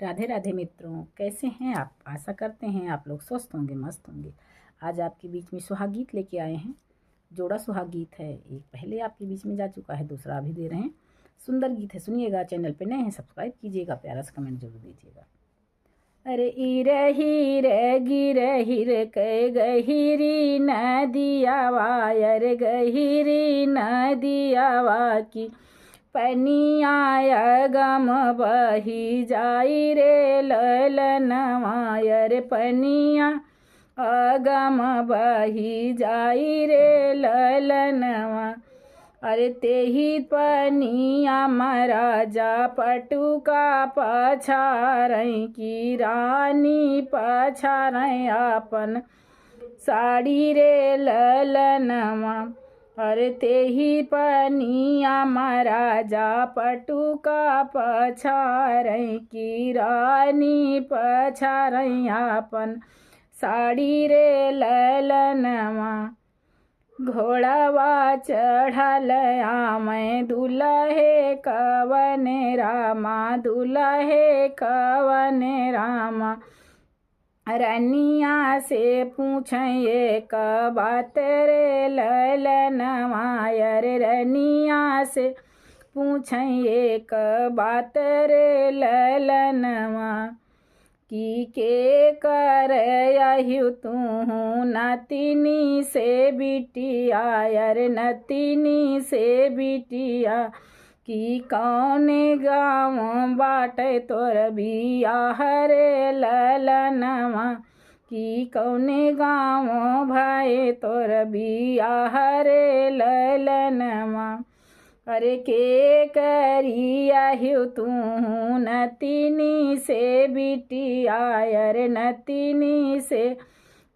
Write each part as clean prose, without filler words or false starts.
राधे राधे मित्रों, कैसे हैं आप। आशा करते हैं आप लोग स्वस्थ होंगे, मस्त होंगे। आज आपके बीच में सुहाग गीत लेके आए हैं। जोड़ा सुहाग गीत है, एक पहले आपके बीच में जा चुका है, दूसरा अभी दे रहे हैं। सुंदर गीत है, सुनिएगा। चैनल पे नए हैं, सब्सक्राइब कीजिएगा, प्यारा सा कमेंट जरूर दीजिएगा। अरे हीरे गिरे हिर कै गहिरी नदिया वायर गहिरी नदिया वा की पनिया गम बही जाई रे ललनवायर पनिया अगम बही जाई रे ललनवा। अरे तेही पनिया महाराजा पटुका पछारई की रानी पछारई अपन साड़ी रे ललनवा। अरे तेही पनिया महाराजा पटुका पछारई की रानी पछारई अपन साड़ी रे ललनवा। घोड़ावा चढ़ल आमै दुल्हे कवने रामा दुल्हे कवने रामा। रनिया से पूछे क बात रे ललनवायर रनिया से पूछे क बात रे ललनवा। की के कर यहु तू नतिनी से बिटिया यार नतिनी से बिटिया। की कौन गाँव बाटे तोर बियाह रे ललनवा। की कौन गाँव भाई तोर बियाह रे ललनवा। अरे के करिया तू नतिनी से बिटिया अरे नतिनी से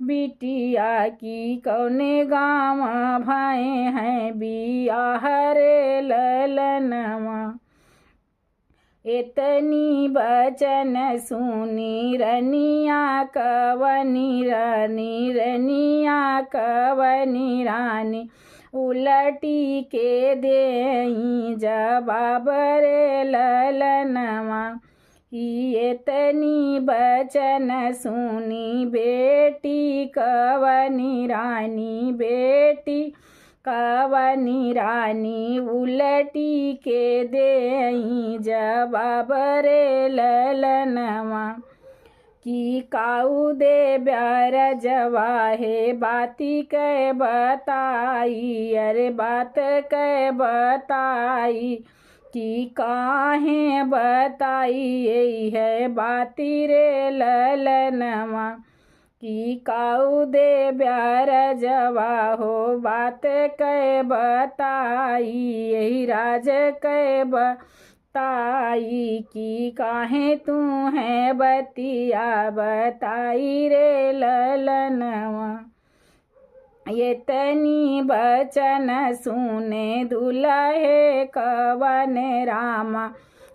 बिटिया। की कौने गाँव भाई हैं बियाह रे ललनवा। इतनी बचन सुनी रनिया कवनी रानी रनिया कवनी रानी। उलटी के देई जवाब रे ललनवा। इतनी बचन सुनी बेटी कवनी रानी बेटी कवनी रानी। उलटी के देई जवाब रे ललनवा। की काऊ दे ब्यार जवाहे बाती कै बताई अरे बात कै बताई। की काहे बताई यही है बाती रे ललनवा। की काऊ दे ब्यार जवा हो बात कै बताई यही राज कै ताई। की काहे तू है बतिया बताई रे ललनवा। इतनी बचन सुने दुल्हे कवने रामा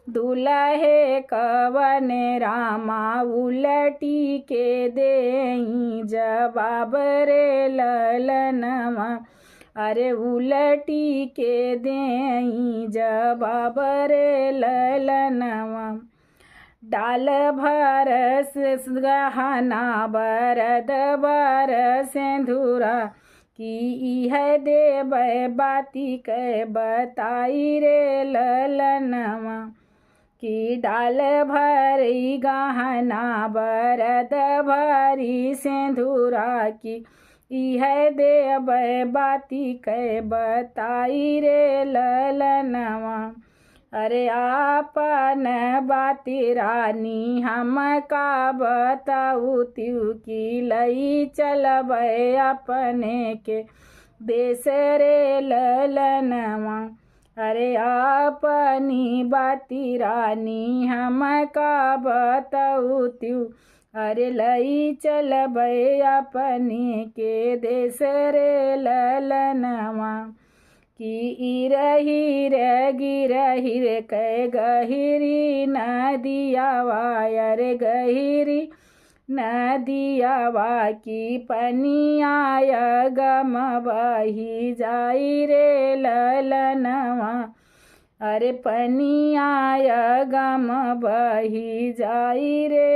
दुल्हे कवने रामा। उलटी के देई जवाब रे ललनवा। अरे उलटी के देई जवाब रे ललनवा। डाल भरस गहना बरद बर सिंधुरा। की इह देव बाती कै बताई रे ललनवा। की डाल भरी गहना बरद भरी सिंधुरा। की इह देव बाती कै बताई रे ललनवा। अरे आपन बाती रानी हम का बताऊ त्यू। की लई चलब अपने के देश रे ललनवा। अरे अपनी बाती रानी हम का बताऊ त्यू। अरे लई चलब अपने के देश रे ललनवा। की इरही रे गिरही रे कै गहिरी नदिया वायर गहिरी नदिया वा। की पनिया गम बही जाई रे ललनवा। अरे पनिया गम बही जाई रे